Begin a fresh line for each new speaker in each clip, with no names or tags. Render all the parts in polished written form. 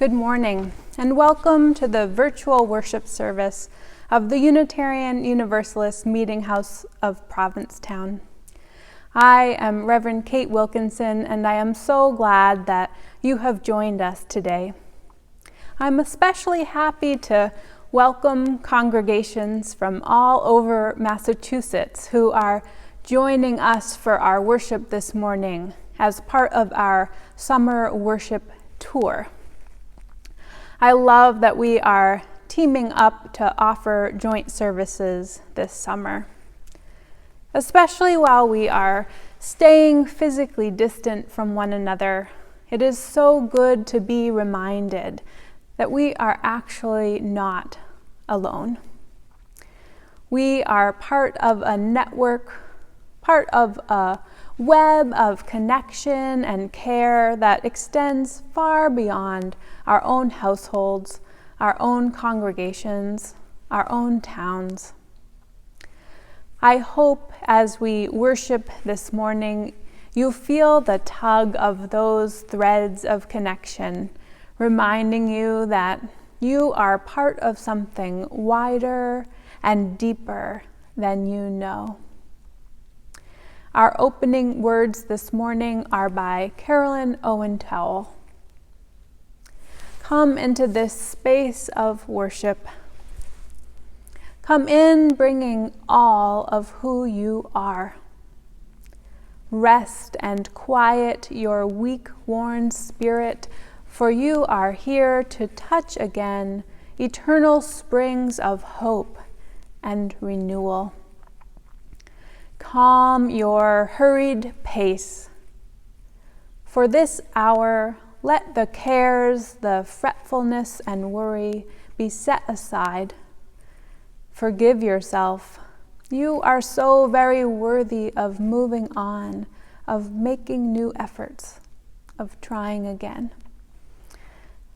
Good morning, and welcome to the virtual worship service of the Unitarian Universalist Meeting House of Provincetown. I am Reverend Kate Wilkinson, and I am so glad that you have joined us today. I'm especially happy to welcome congregations from all over Massachusetts who are joining us for our worship this morning as part of our summer worship tour. I love that we are teaming up to offer joint services this summer, especially while we are staying physically distant from one another. It is so good to be reminded that we are actually not alone. We are part of a network, part of a web of connection and care that extends far beyond our own households, our own congregations, our own towns. I hope as we worship this morning, you feel the tug of those threads of connection, reminding you that you are part of something wider and deeper than you know. Our opening words this morning are by Carolyn Owen Towell. Come into this space of worship. Come in bringing all of who you are. Rest and quiet your weak-worn spirit, for you are here to touch again eternal springs of hope and renewal. Calm your hurried pace. For this hour, let the cares, the fretfulness and worry be set aside. Forgive yourself. You are so very worthy of moving on, of making new efforts, of trying again.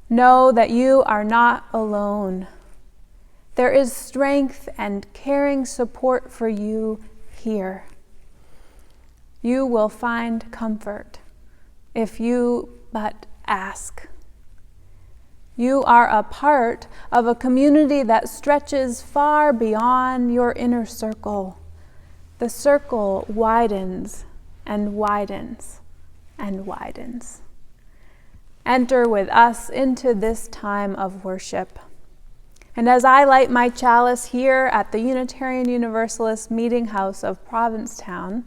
Know that you are not alone. There is strength and caring support for you here. You will find comfort if you but ask. You are a part of a community that stretches far beyond your inner circle. The circle widens and widens and widens. Enter with us into this time of worship. And as I light my chalice here at the Unitarian Universalist Meeting House of Provincetown,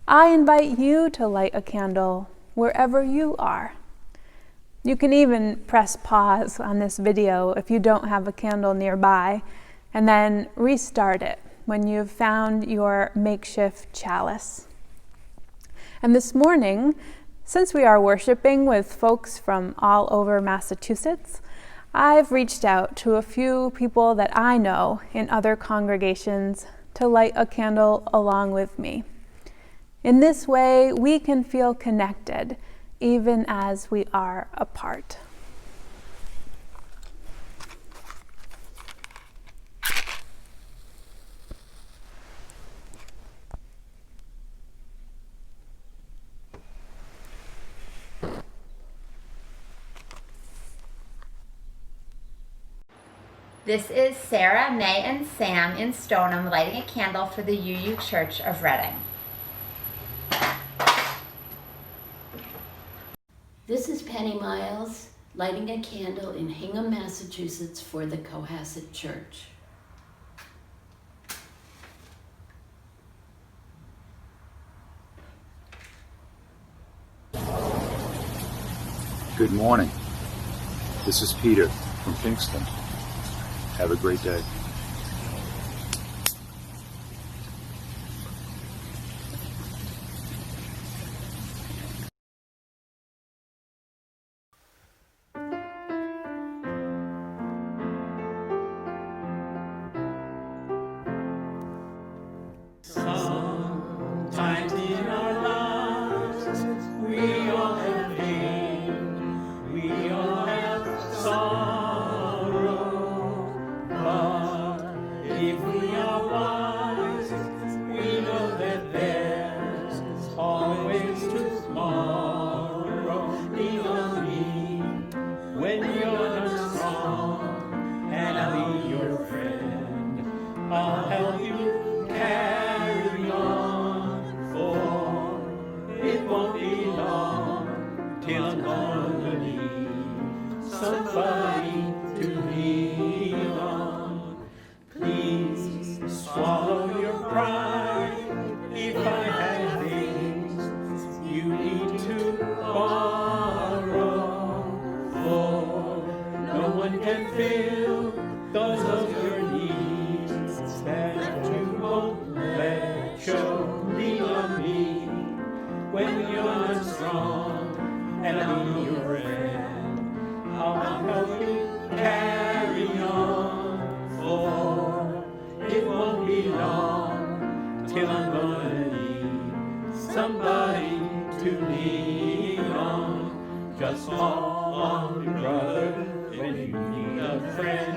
I invite you to light a candle wherever you are. You can even press pause on this video if you don't have a candle nearby, and then restart it when you've found your makeshift chalice. And this morning, since we are worshiping with folks from all over Massachusetts, I've reached out to a few people that I know in other congregations to light a candle along with me. In this way, we can feel connected even as we are apart.
This is Sarah, May, and Sam in Stoneham lighting a candle for the UU Church of Reading.
This is Penny Miles lighting a candle in Hingham, Massachusetts for the Cohasset Church.
Good morning. This is Peter from Kingston. Have a great day.
Sometimes in our lives we all have pain, we all have sorrow, but one can fill those of your needs that you won't let show me on me. When you're not strong and I'm your friend, I'll help you carry on. For it won't be long till I'm gonna need somebody to lean on. Just call on your brother when you need a friend.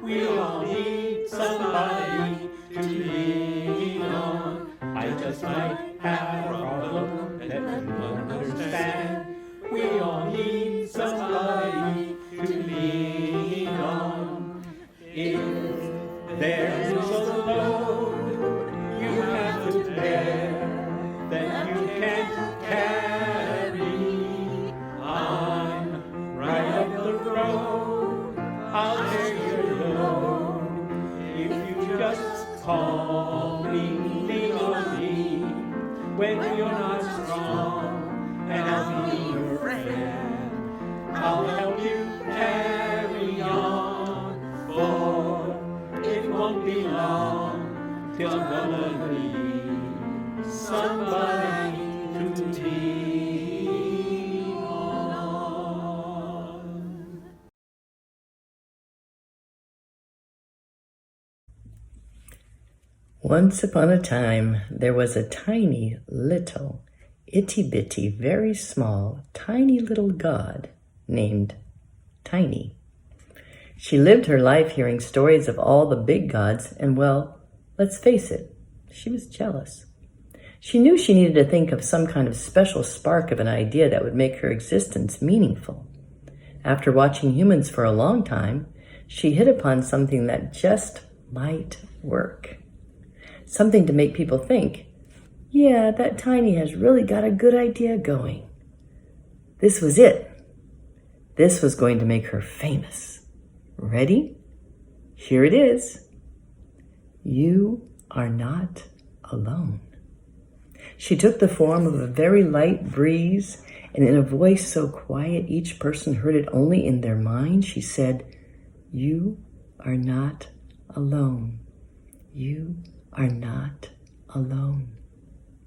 We all need somebody to lean on. I just might have a problem that you understand. We all need somebody to lean on. If there is a load you have to bear that you can't carry, I'm right up the road. I'll take your load. If you just call me, lean on me. When you're not strong, and I'll be your friend, I'll help you carry on. For it won't be long till I'm gonna need somebody to lean on.
Once upon a time, there was a tiny, little, itty-bitty, very small, tiny little god named Tiny. She lived her life hearing stories of all the big gods, and well, let's face it, she was jealous. She knew she needed to think of some kind of special spark of an idea that would make her existence meaningful. After watching humans for a long time, she hit upon something that just might work. Something to make people think, yeah, that Tiny has really got a good idea going. This was it. This was going to make her famous. Ready? Here it is. You are not alone. She took the form of a very light breeze, and in a voice so quiet each person heard it only in their mind, she said, you are not alone. You are not alone.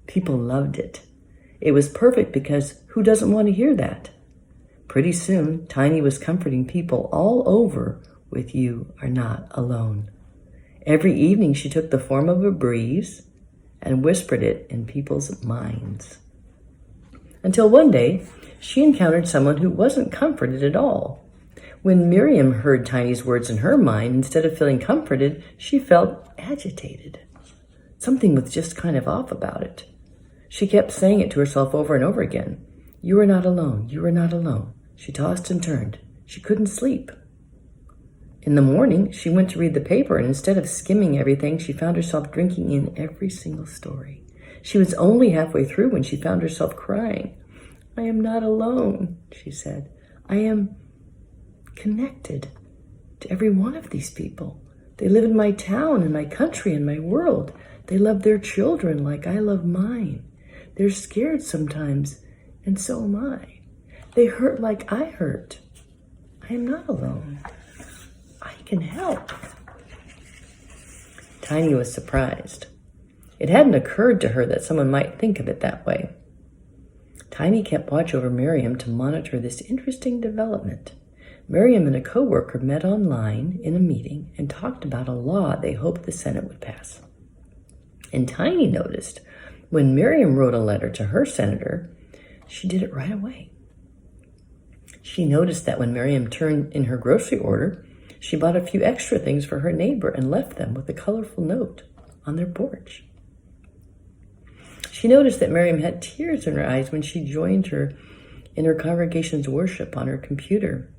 People loved it. It was perfect because who doesn't want to hear that? Pretty soon, Tiny was comforting people all over with you are not alone. Every evening she took the form of a breeze and whispered it in people's minds. Until one day, she encountered someone who wasn't comforted at all. When Miriam heard Tiny's words in her mind, instead of feeling comforted, she felt agitated. Something was just kind of off about it. She kept saying it to herself over and over again. You are not alone. You are not alone. She tossed and turned. She couldn't sleep. In the morning, she went to read the paper, and instead of skimming everything, she found herself drinking in every single story. She was only halfway through when she found herself crying. I am not alone, she said. I am connected to every one of these people. They live in my town, in my country, in my world. They love their children like I love mine. They're scared sometimes, and so am I. They hurt like I hurt. I am not alone. I can help. Tiny was surprised. It hadn't occurred to her that someone might think of it that way. Tiny kept watch over Miriam to monitor this interesting development. Miriam and a coworker met online in a meeting and talked about a law they hoped the Senate would pass. And Tiny noticed when Miriam wrote a letter to her senator, she did it right away. She noticed that when Miriam turned in her grocery order, she bought a few extra things for her neighbor and left them with a colorful note on their porch. She noticed that Miriam had tears in her eyes when she joined her in her congregation's worship on her computer,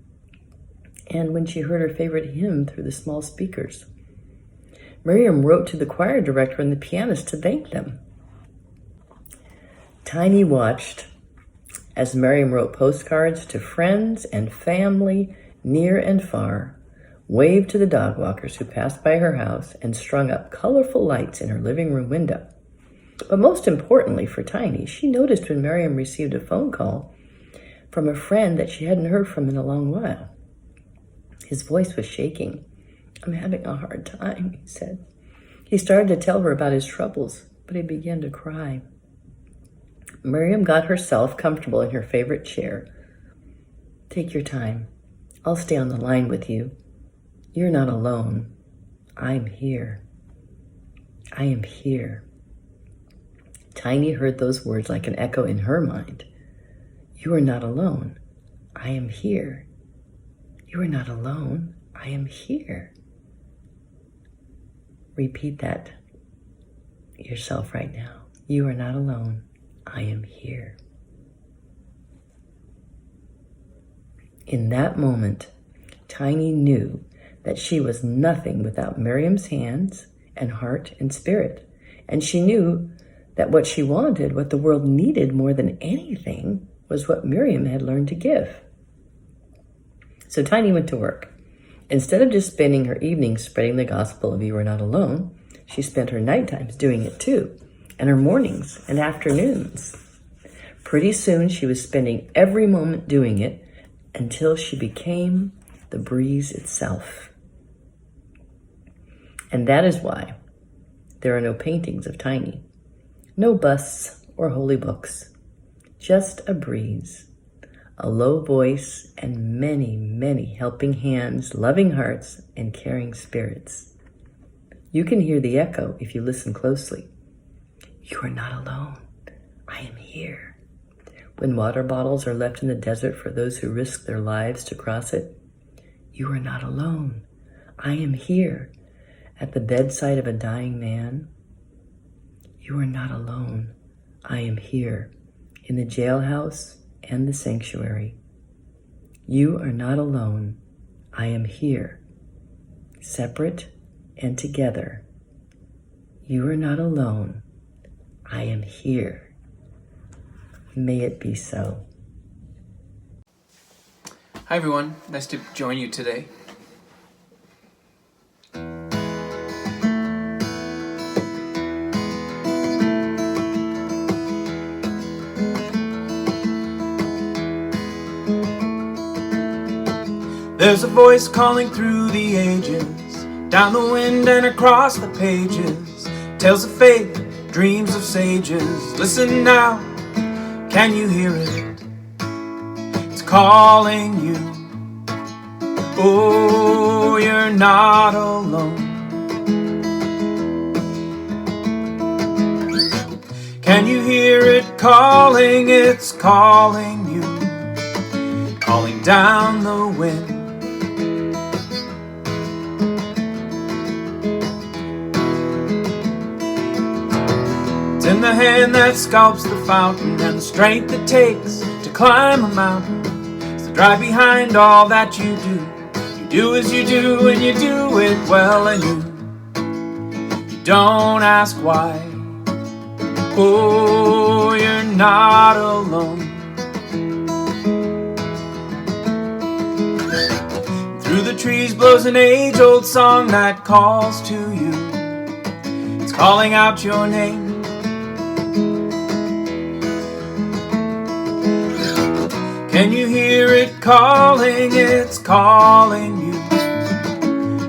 and when she heard her favorite hymn through the small speakers. Miriam wrote to the choir director and the pianist to thank them. Tiny watched as Miriam wrote postcards to friends and family near and far, waved to the dog walkers who passed by her house, and strung up colorful lights in her living room window. But most importantly for Tiny, she noticed when Miriam received a phone call from a friend that she hadn't heard from in a long while. His voice was shaking. "I'm having a hard time," he said. He started to tell her about his troubles, but he began to cry. Miriam got herself comfortable in her favorite chair. "Take your time. I'll stay on the line with you. You're not alone. I'm here. I am here." Tiny heard those words like an echo in her mind. "You are not alone. I am here. You are not alone. I am here." Repeat that yourself right now. You are not alone. I am here. In that moment, Tiny knew that she was nothing without Miriam's hands and heart and spirit. And she knew that what she wanted, what the world needed more than anything, was what Miriam had learned to give. So Tiny went to work. Instead of just spending her evenings spreading the gospel of you are not alone, she spent her night times doing it too, and her mornings and afternoons. Pretty soon she was spending every moment doing it until she became the breeze itself. And that is why there are no paintings of Tiny, no busts or holy books, just a breeze, a low voice, and many, many helping hands, loving hearts, and caring spirits. You can hear the echo if you listen closely. You are not alone. I am here. When water bottles are left in the desert for those who risk their lives to cross it, you are not alone. I am here. At the bedside of a dying man, you are not alone. I am here. In the jailhouse and the sanctuary, you are not alone. I am here. Separate and together, you are not alone. I am here. May it be so.
Hi everyone, nice to join you today. There's a voice calling through the ages, down the wind and across the pages, tales of faith, dreams of sages. Listen now, can you hear it? It's calling you. Oh, you're not alone. Can you hear it calling? It's calling you, calling down the wind. In the hand that sculpts the fountain, and the strength it takes to climb a mountain. It's the drive behind all that you do. You do as you do, and you do it well, and you don't ask why. Oh, you're not alone. Through the trees blows an age-old song that calls to you. It's calling out your name. Can you hear it calling? It's calling you,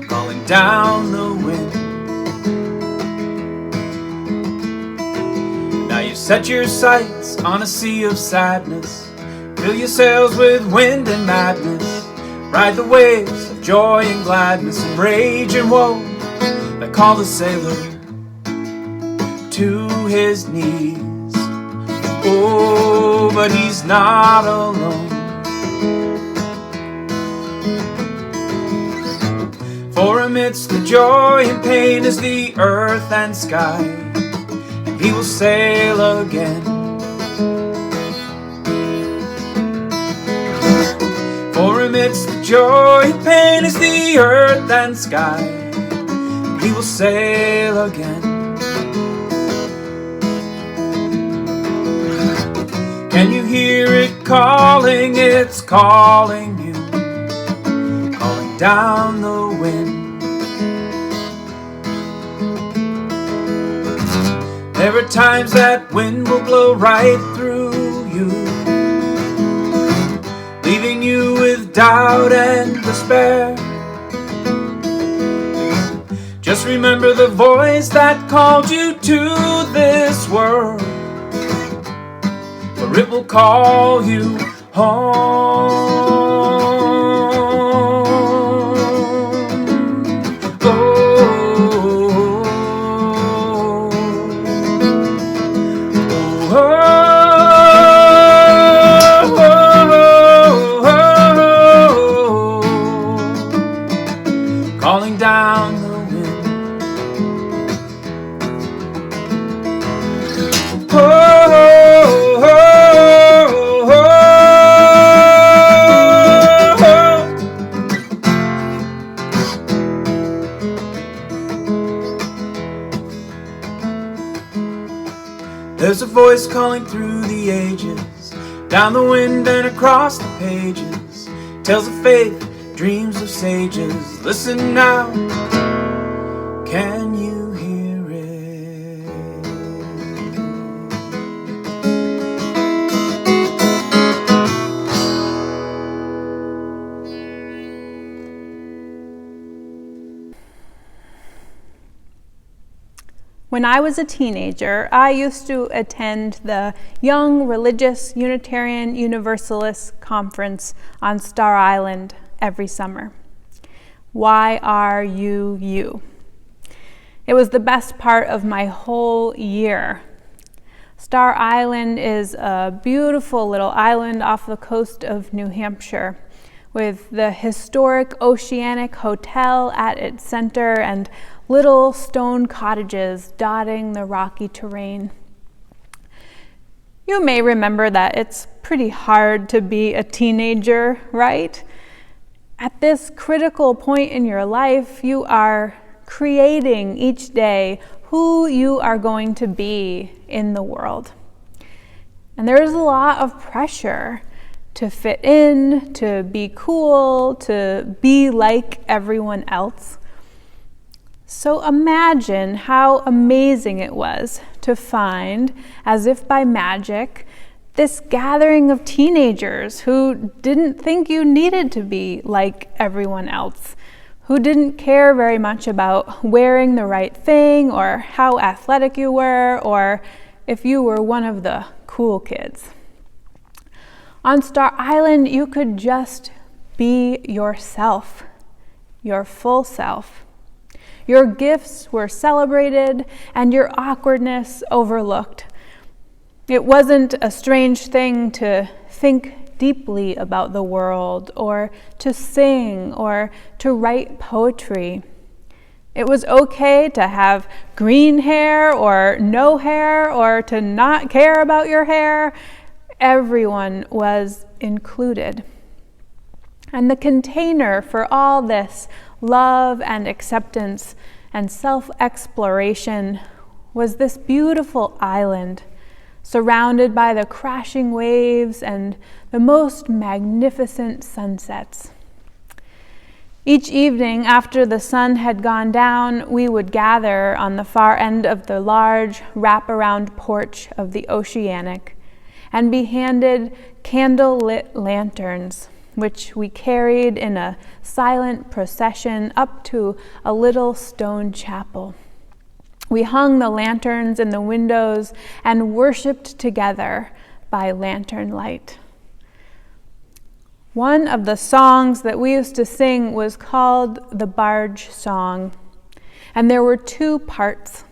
calling down the wind. Now you set your sights on a sea of sadness, fill your sails with wind and madness, ride the waves of joy and gladness and rage and woe that call the sailor to his knees. Oh, but he's not alone. For amidst the joy and pain is the earth and sky, and he will sail again. For amidst the joy and pain is the earth and sky, and he will sail again. Can you hear it calling? It's calling you, calling down the wind. There are times that wind will blow right through you, leaving you with doubt and despair. Just remember the voice that called you to this world, or it will call you home. Calling down the wind. There's a voice calling through the ages, down the wind and across the pages. Tales of faith, dreams of sages. Listen now, can you hear it?
When I was a teenager, I used to attend the Young Religious Unitarian Universalist Conference on Star Island every summer. YRUU. It was the best part of my whole year. Star Island is a beautiful little island off the coast of New Hampshire, with the historic Oceanic Hotel at its center and little stone cottages dotting the rocky terrain. You may remember that it's pretty hard to be a teenager, right? At this critical point in your life, you are creating each day who you are going to be in the world. And there is a lot of pressure to fit in, to be cool, to be like everyone else. So imagine how amazing it was to find, as if by magic, this gathering of teenagers who didn't think you needed to be like everyone else, who didn't care very much about wearing the right thing or how athletic you were or if you were one of the cool kids. On Star Island, you could just be yourself, your full self. Your gifts were celebrated and your awkwardness overlooked. It wasn't a strange thing to think deeply about the world or to sing or to write poetry. It was okay to have green hair or no hair or to not care about your hair. Everyone was included. And the container for all this love and acceptance and self-exploration was this beautiful island, surrounded by the crashing waves and the most magnificent sunsets. Each evening after the sun had gone down, we would gather on the far end of the large wraparound porch of the Oceanic and be handed candle-lit lanterns, which we carried in a silent procession up to a little stone chapel. We hung the lanterns in the windows and worshiped together by lantern light. One of the songs that we used to sing was called the Barge Song, and there were two parts.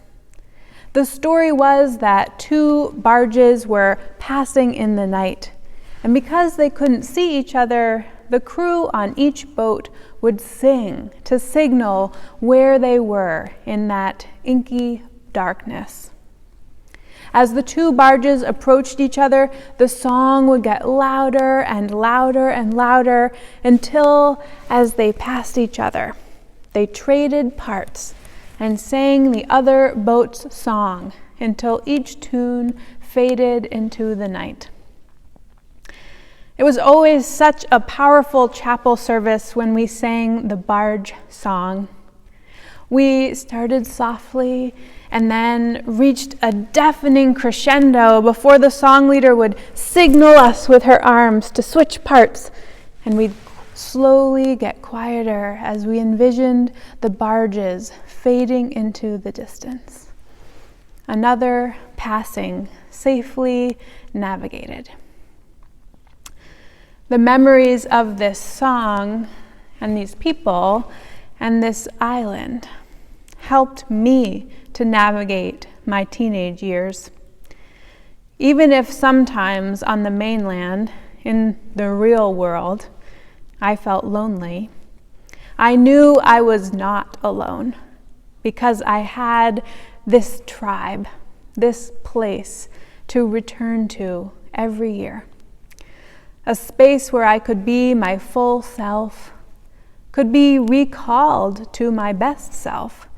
The story was that two barges were passing in the night, and because they couldn't see each other, the crew on each boat would sing to signal where they were in that inky darkness. As the two barges approached each other, the song would get louder and louder and louder until, as they passed each other, they traded parts and sang the other boat's song until each tune faded into the night. It was always such a powerful chapel service when we sang the Barge Song. We started softly and then reached a deafening crescendo before the song leader would signal us with her arms to switch parts, and we'd slowly get quieter as we envisioned the barges fading into the distance. Another passing, safely navigated. The memories of this song and these people and this island helped me to navigate my teenage years. Even if sometimes on the mainland, in the real world, I felt lonely, I knew I was not alone because I had this tribe, this place to return to every year. A space where I could be my full self, could be recalled to my best self,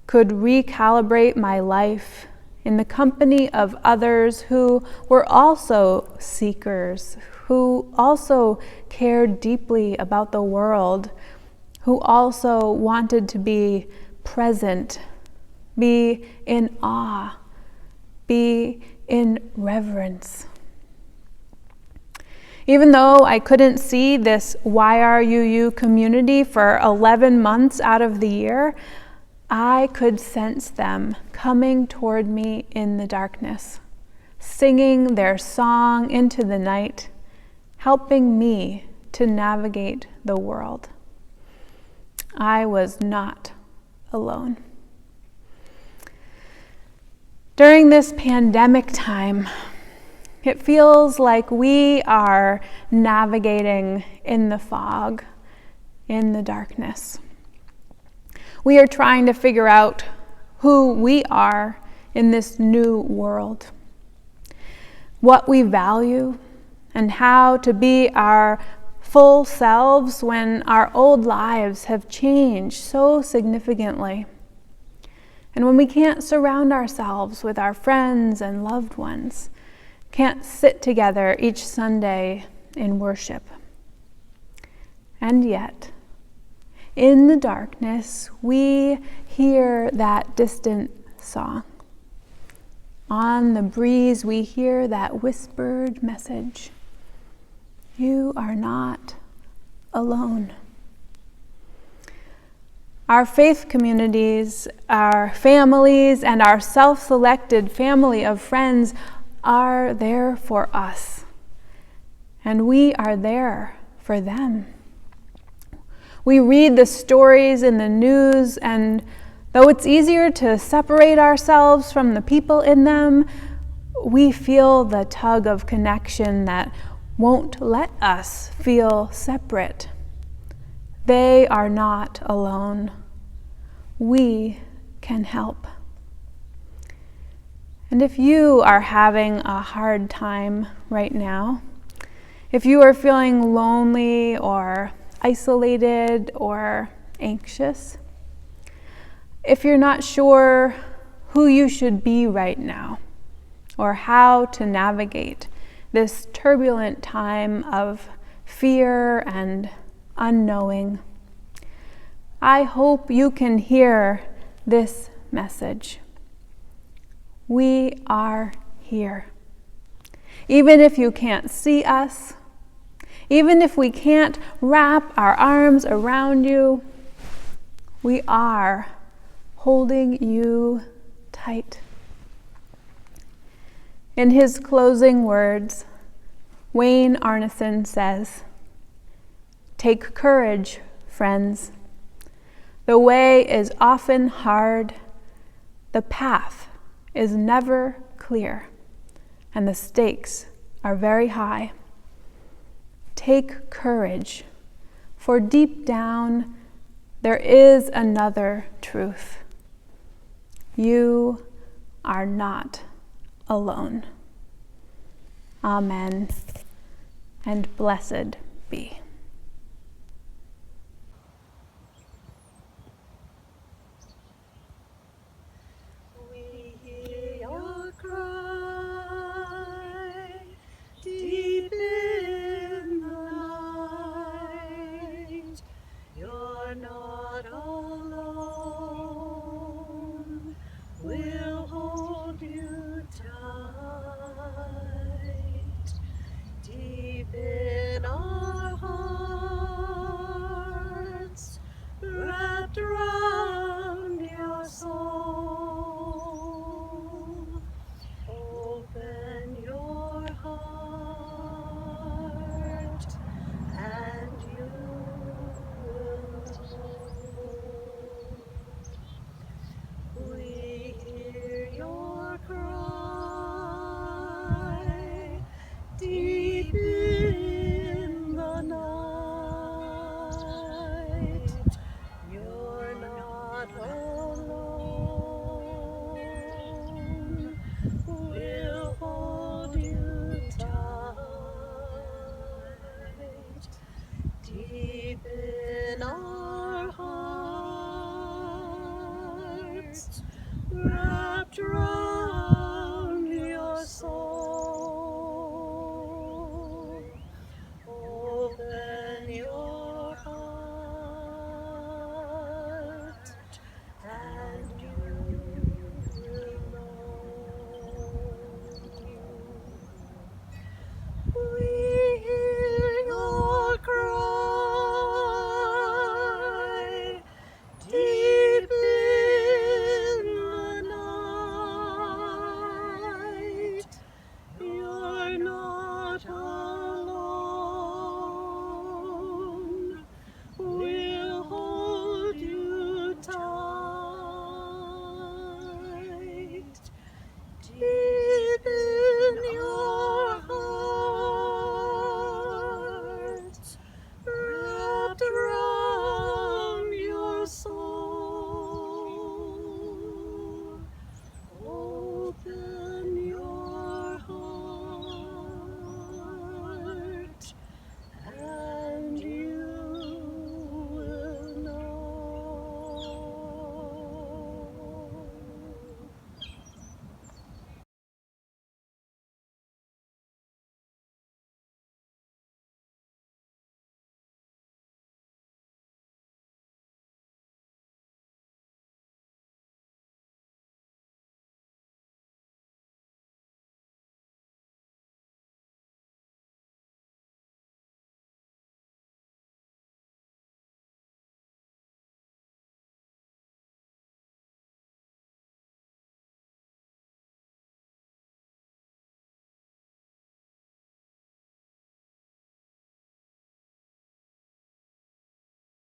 could recalibrate my life in the company of others who were also seekers, who also cared deeply about the world, who also wanted to be present, be in awe, be in reverence. Even though I couldn't see this YRUU community for 11 months out of the year, I could sense them coming toward me in the darkness, singing their song into the night, helping me to navigate the world. I was not alone. During this pandemic time, it feels like we are navigating in the fog, in the darkness. We are trying to figure out who we are in this new world, what we value, and how to be our full selves when our old lives have changed so significantly. And when we can't surround ourselves with our friends and loved ones, can't sit together each Sunday in worship. And yet, in the darkness, we hear that distant song. On the breeze, we hear that whispered message. You are not alone. Our faith communities, our families, and our self-selected family of friends are there for us, and we are there for them. We read the stories in the news, and though it's easier to separate ourselves from the people in them, we feel the tug of connection that won't let us feel separate. They are not alone. We can help. And if you are having a hard time right now, if you are feeling lonely or isolated or anxious, if you're not sure who you should be right now or how to navigate this turbulent time of fear and unknowing, I hope you can hear this message. We are here. Even if you can't see us, even if we can't wrap our arms around you, we are holding you tight. In his closing words, Wayne Arneson says, "Take courage, friends. The way is often hard, the path is never clear, and the stakes are very high. Take courage, for deep down there is another truth. You are not alone." Amen, and blessed be.
Deep in the night, you're not alone. We'll hold you tight. Deep in our hearts, wrapped around